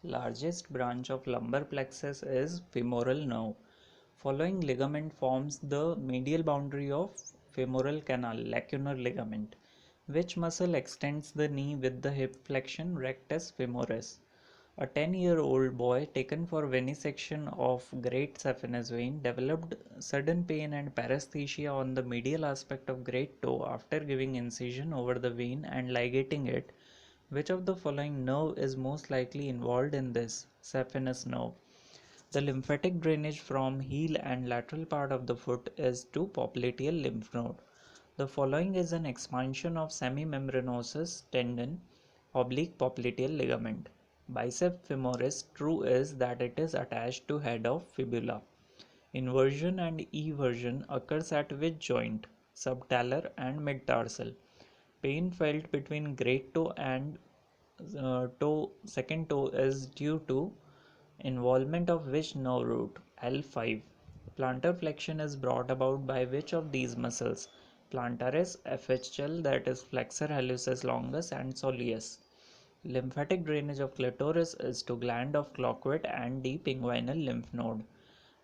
Largest branch of lumbar plexus is femoral nerve. Following ligament forms the medial boundary of femoral canal, lacunar ligament. Which muscle extends the knee with the hip flexion, rectus femoris? A 10-year-old boy taken for venesection of great saphenous vein developed sudden pain and paresthesia on the medial aspect of great toe after giving incision over the vein and ligating it. Which of the following nerve is most likely involved in this? Saphenous nerve. The lymphatic drainage from heel and lateral part of the foot is to popliteal lymph node. The following is an expansion of semimembranosus tendon oblique popliteal ligament. Bicep femoris, true is that it is attached to head of fibula. Inversion and eversion occurs at which joint? Subtalar and midtarsal. Pain felt between great toe and second toe is due to involvement of which nerve root? L5. Plantar flexion is brought about by which of these muscles? Plantaris, FHL, that is flexor hallucis longus, and soleus. Lymphatic drainage of clitoris is to gland of Cloquet and deep inguinal lymph node.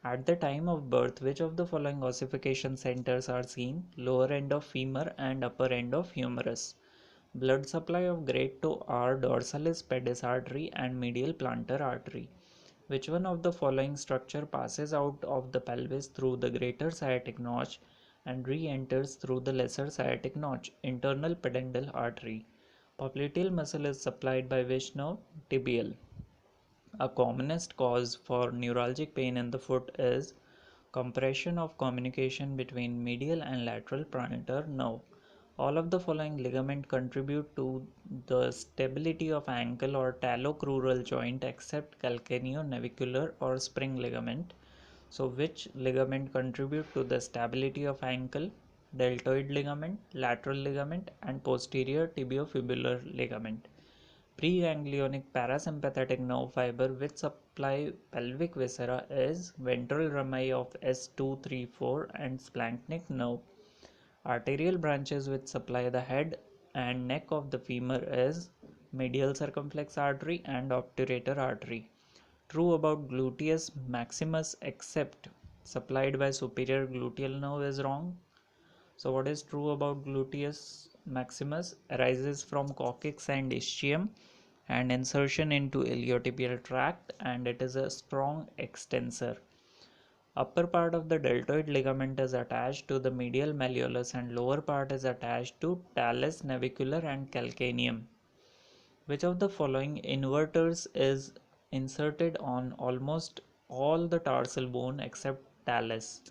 At the time of birth, which of the following ossification centers are seen? Lower end of femur and upper end of humerus. Blood supply of great toe are dorsalis pedis artery and medial plantar artery. Which one of the following structure passes out of the pelvis through the greater sciatic notch and re-enters through the lesser sciatic notch? Internal pudendal artery. Popliteal muscle is supplied by which nerve? Tibial. A commonest cause for neuralgic pain in the foot is compression of communication between medial and lateral plantar nerve. All of the following ligament contribute to the stability of ankle or talocrural joint except calcaneonavicular or spring ligament. So which ligament contribute to the stability of ankle? Deltoid ligament, lateral ligament, and posterior tibiofibular ligament. Preganglionic parasympathetic nerve fiber which supply pelvic viscera is ventral rami of S234 and splanchnic nerve. Arterial branches which supply the head and neck of the femur is medial circumflex artery and obturator artery. True about gluteus maximus except supplied by superior gluteal nerve is wrong. So what is true about gluteus maximus? Arises from coccyx and ischium and insertion into iliotibial tract, and it is a strong extensor. Upper part of the deltoid ligament is attached to the medial malleolus and lower part is attached to talus navicular and calcaneum. Which of the following inverters is inserted on almost all the tarsal bone except talus?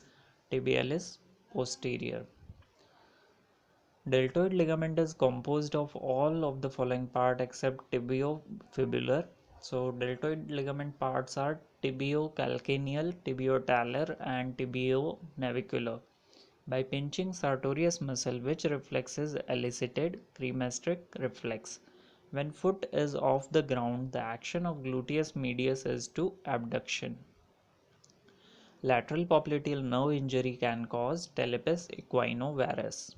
Tibialis posterior. Deltoid ligament is composed of all of the following part except tibiofibular. So deltoid ligament parts are tibiocalcaneal, tibiotalar and tibionavicular. By pinching sartorius muscle, which reflex is elicited? Cremasteric reflex. When foot is off the ground, the action of gluteus medius is to abduction. Lateral popliteal nerve injury can cause talipes equinovarus.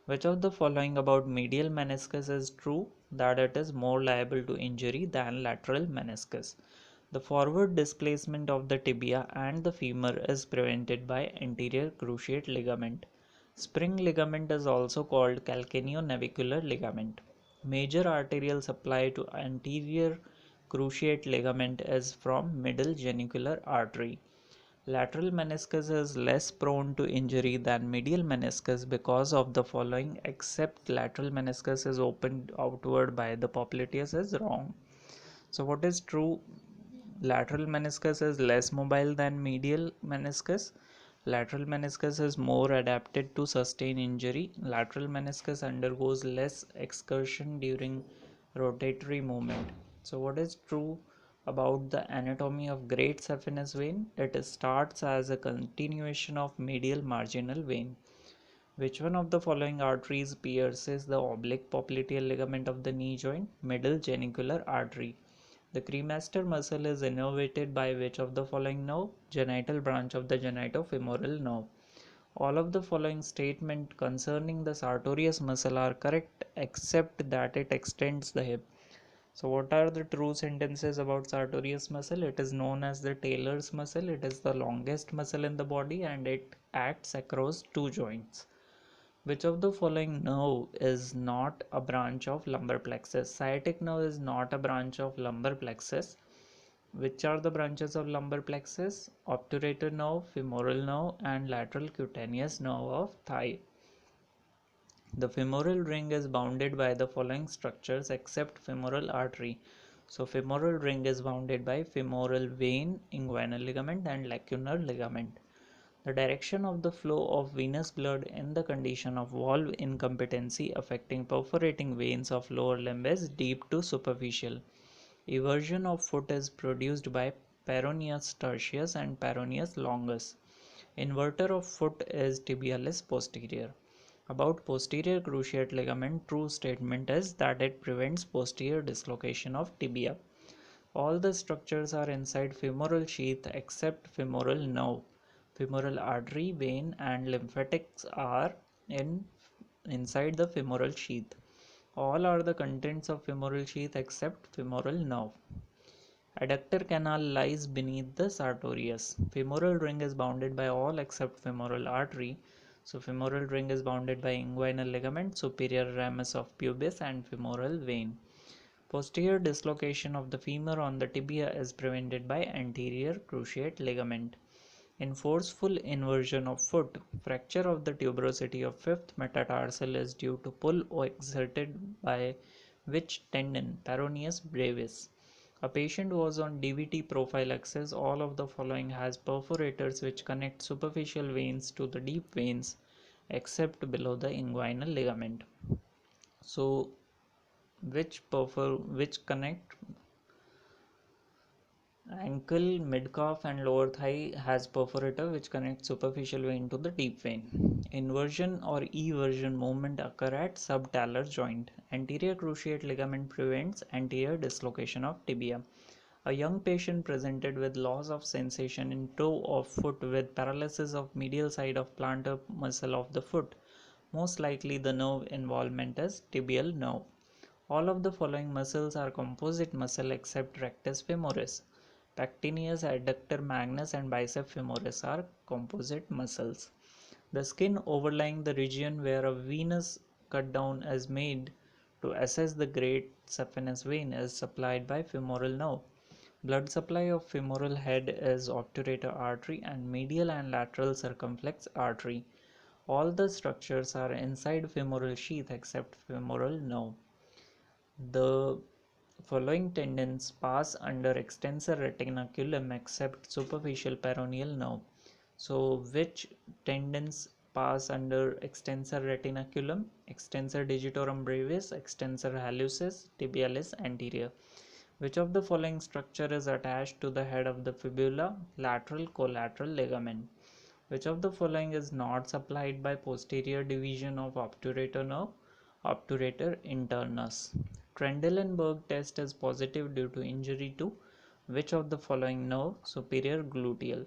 Which of the following about medial meniscus is true? That it is more liable to injury than lateral meniscus. The forward displacement of the tibia and the femur is prevented by anterior cruciate ligament. Spring ligament is also called calcaneonavicular ligament. Major arterial supply to anterior cruciate ligament is from middle genicular artery. Lateral meniscus is less prone to injury than medial meniscus because of the following except lateral meniscus is opened outward by the popliteus is wrong. So what is true? Lateral meniscus is less mobile than medial meniscus. Lateral meniscus is more adapted to sustain injury. Lateral meniscus undergoes less excursion during rotatory movement. So what is true about the anatomy of great saphenous vein? It starts as a continuation of medial marginal vein. Which one of the following arteries pierces the oblique popliteal ligament of the knee joint? Middle genicular artery. The cremaster muscle is innervated by which of the following nerve? Genital branch of the genitofemoral nerve. All of the following statements concerning the sartorius muscle are correct except that it extends the hip. So what are the true sentences about sartorius muscle? It is known as the Taylor's muscle. It is the longest muscle in the body and it acts across two joints. Which of the following nerve is not a branch of lumbar plexus? Sciatic nerve is not a branch of lumbar plexus. Which are the branches of lumbar plexus? Obturator nerve, femoral nerve, and lateral cutaneous nerve of thigh. The femoral ring is bounded by the following structures except femoral artery. So femoral ring is bounded by femoral vein, inguinal ligament, and lacunar ligament. The direction of the flow of venous blood in the condition of valve incompetency affecting perforating veins of lower limb is deep to superficial. Eversion of foot is produced by peroneus tertius and peroneus longus. Inverter of foot is tibialis posterior. About posterior cruciate ligament, true statement is that it prevents posterior dislocation of tibia. All the structures are inside femoral sheath except femoral nerve. Femoral artery, vein, and lymphatics are inside the femoral sheath. All are the contents of femoral sheath except femoral nerve. Adductor canal lies beneath the sartorius. Femoral ring is bounded by all except femoral artery. So femoral ring is bounded by inguinal ligament, superior ramus of pubis, and femoral vein. Posterior dislocation of the femur on the tibia is prevented by anterior cruciate ligament. In forceful inversion of foot, fracture of the tuberosity of fifth metatarsal is due to pull exerted by which tendon? Peroneus brevis. A patient was on DVT prophylaxis. All of the following has perforators which connect superficial veins to the deep veins except below the inguinal ligament. So which connect ankle, mid-calf and lower thigh has perforator which connects superficial vein to the deep vein. Inversion or eversion movement occur at subtalar joint. Anterior cruciate ligament prevents anterior dislocation of tibia. A young patient presented with loss of sensation in toe of foot with paralysis of medial side of plantar muscle of the foot. Most likely the nerve involvement is tibial nerve. All of the following muscles are composite muscle except rectus femoris. Pectineus, adductor magnus and bicep femoris are composite muscles. The skin overlying the region where a venous cut down is made to assess the great saphenous vein is supplied by femoral nerve. Blood supply of femoral head is obturator artery and medial and lateral circumflex artery. All the structures are inside femoral sheath except femoral nerve. The following tendons pass under extensor retinaculum except superficial peroneal nerve. So which tendons pass under extensor retinaculum? Extensor digitorum brevis, extensor hallucis, tibialis anterior. Which of the following structure is attached to the head of the fibula? Lateral collateral ligament. Which of the following is not supplied by posterior division of obturator nerve? Obturator internus. Trendelenburg test is positive due to injury to which of the following nerve? Superior gluteal.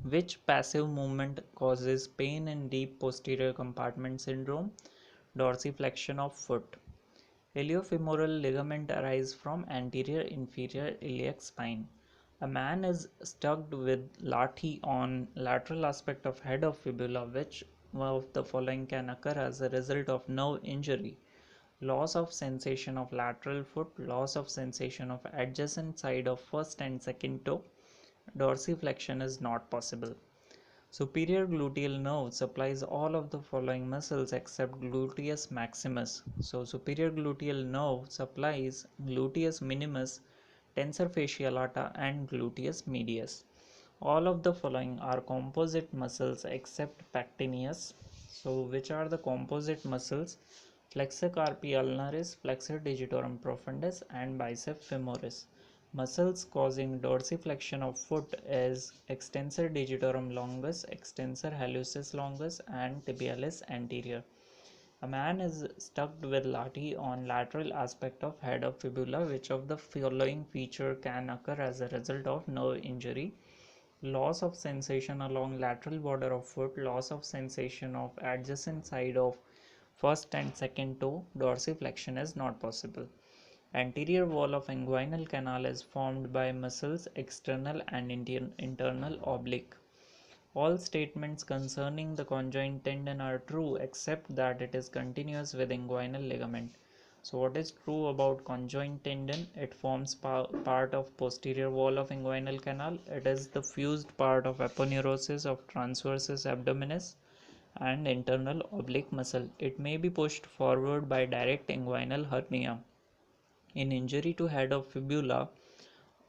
Which passive movement causes pain in deep posterior compartment syndrome? Dorsiflexion of foot. Iliofemoral ligament arises from anterior inferior iliac spine. A man is stuck with lathi on lateral aspect of head of fibula. Which of the following can occur as a result of nerve injury? Loss of sensation of lateral foot, loss of sensation of adjacent side of first and second toe. Dorsiflexion is not possible. Superior gluteal nerve supplies all of the following muscles except gluteus maximus. So superior gluteal nerve supplies gluteus minimus, tensor fasciae lata and gluteus medius. All of the following are composite muscles except pectineus. So which are the composite muscles? Flexor carpi ulnaris, flexor digitorum profundus and bicep femoris. Muscles causing dorsiflexion of foot is extensor digitorum longus, extensor hallucis longus and tibialis anterior. A man is stuck with lathi on lateral aspect of head of fibula. Which of the following feature can occur as a result of nerve injury? Loss of sensation along lateral border of foot, loss of sensation of adjacent side of first and second toe. Dorsiflexion is not possible. Anterior wall of inguinal canal is formed by muscles external and internal oblique. All statements concerning the conjoint tendon are true except that it is continuous with inguinal ligament. So what is true about conjoint tendon? It forms part of posterior wall of inguinal canal. It is the fused part of aponeurosis of transversus abdominis and internal oblique muscle. It may be pushed forward by direct inguinal hernia. In injury to head of fibula,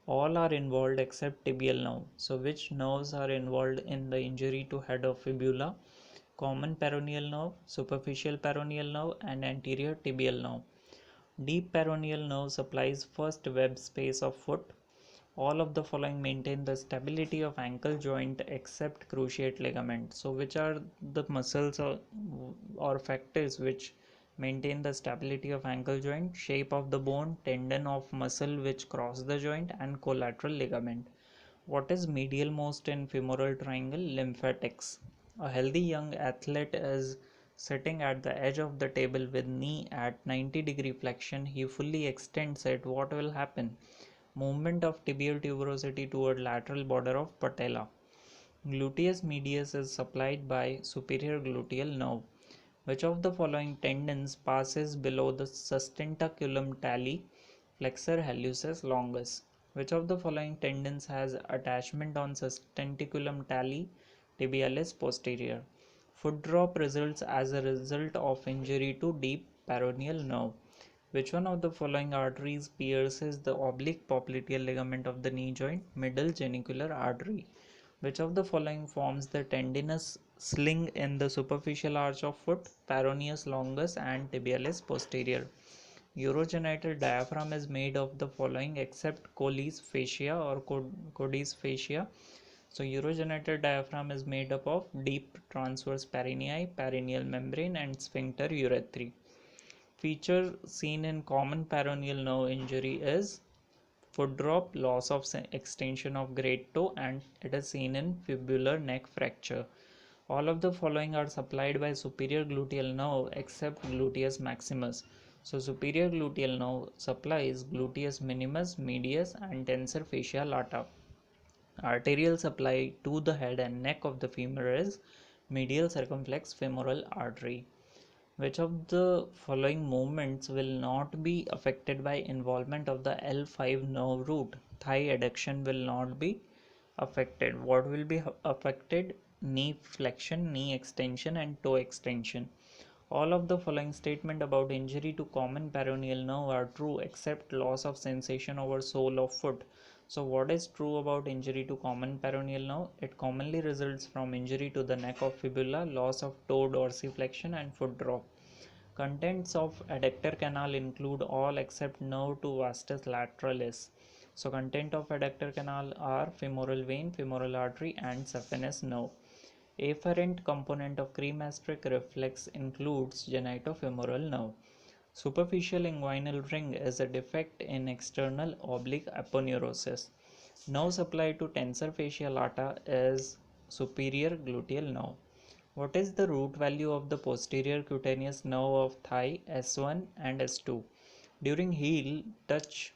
all are involved except tibial nerve. So which nerves are involved in the injury to head of fibula? Common peroneal nerve, superficial peroneal nerve and anterior tibial nerve. Deep peroneal nerve supplies first web space of foot. All of the following maintain the stability of ankle joint except cruciate ligament. So which are the muscles or factors which maintain the stability of ankle joint? Shape of the bone, tendon of muscle which cross the joint and collateral ligament. What is medial most in femoral triangle? Lymphatics. A healthy young athlete is sitting at the edge of the table with knee at 90-degree flexion. He fully extends it. What will happen? Movement of tibial tuberosity toward lateral border of patella. Gluteus medius is supplied by superior gluteal nerve. Which of the following tendons passes below the sustentaculum tali, flexor hallucis longus? Which of the following tendons has attachment on sustentaculum tali, tibialis posterior? Foot drop results as a result of injury to deep peroneal nerve. Which one of the following arteries pierces the oblique popliteal ligament of the knee joint? Middle genicular artery. Which of the following forms the tendinous sling in the superficial arch of foot? Peroneus longus and tibialis posterior. Urogenital diaphragm is made of the following except Colles fascia or Codes fascia. So urogenital diaphragm is made up of deep transverse perineal, perineal membrane and sphincter urethrae. Feature seen in common peroneal nerve injury is foot drop, loss of extension of great toe, and it is seen in fibular neck fracture. All of the following are supplied by superior gluteal nerve except gluteus maximus. So superior gluteal nerve supplies gluteus minimus, medius and tensor fascia lata. Arterial supply to the head and neck of the femur is medial circumflex femoral artery. Which of the following movements will not be affected by involvement of the L5 nerve root? Thigh adduction will not be affected. What will be affected? Knee flexion, knee extension and toe extension. All of the following statement about injury to common peroneal nerve are true except loss of sensation over sole of foot. So what is true about injury to common peroneal nerve? It commonly results from injury to the neck of fibula, loss of toe dorsiflexion and foot drop. Contents of adductor canal include all except nerve to vastus lateralis. So content of adductor canal are femoral vein, femoral artery and saphenous nerve. Afferent component of cremasteric reflex includes genitofemoral nerve. Superficial inguinal ring is a defect in external oblique aponeurosis. Nerve supply to tensor fascia lata is superior gluteal nerve. What is the root value of the posterior cutaneous nerve of thigh S1 and S2? During heel touch,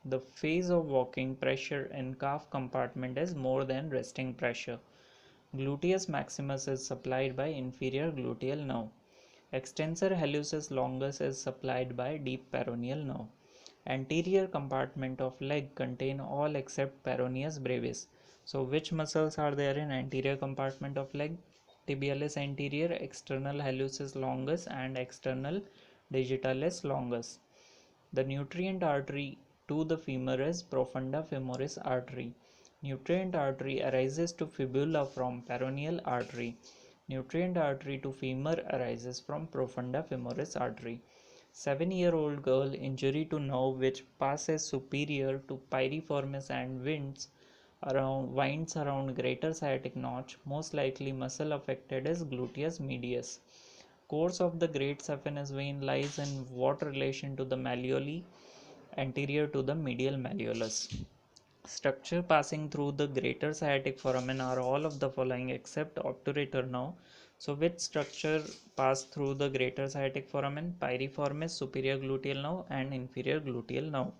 the phase of walking pressure in calf compartment is more than resting pressure. Gluteus maximus is supplied by inferior gluteal nerve. Extensor hallucis longus is supplied by deep peroneal nerve. Anterior compartment of leg contain all except peroneus brevis. So which muscles are there in anterior compartment of leg? Tibialis anterior, external hallucis longus and external digitalis longus. The nutrient artery to the femur is profunda femoris artery. Nutrient artery arises to fibula from peroneal artery. Nutrient artery to femur arises from profunda femoris artery. 7-year-old girl injury to nerve which passes superior to piriformis and winds around greater sciatic notch. Most likely muscle affected is gluteus medius. Course of the great saphenous vein lies in what relation to the malleoli anterior to the medial malleolus. Structure passing through the greater sciatic foramen are all of the following except obturator nerve. So which structure pass through the greater sciatic foramen? Piriformis, superior gluteal nerve and inferior gluteal nerve.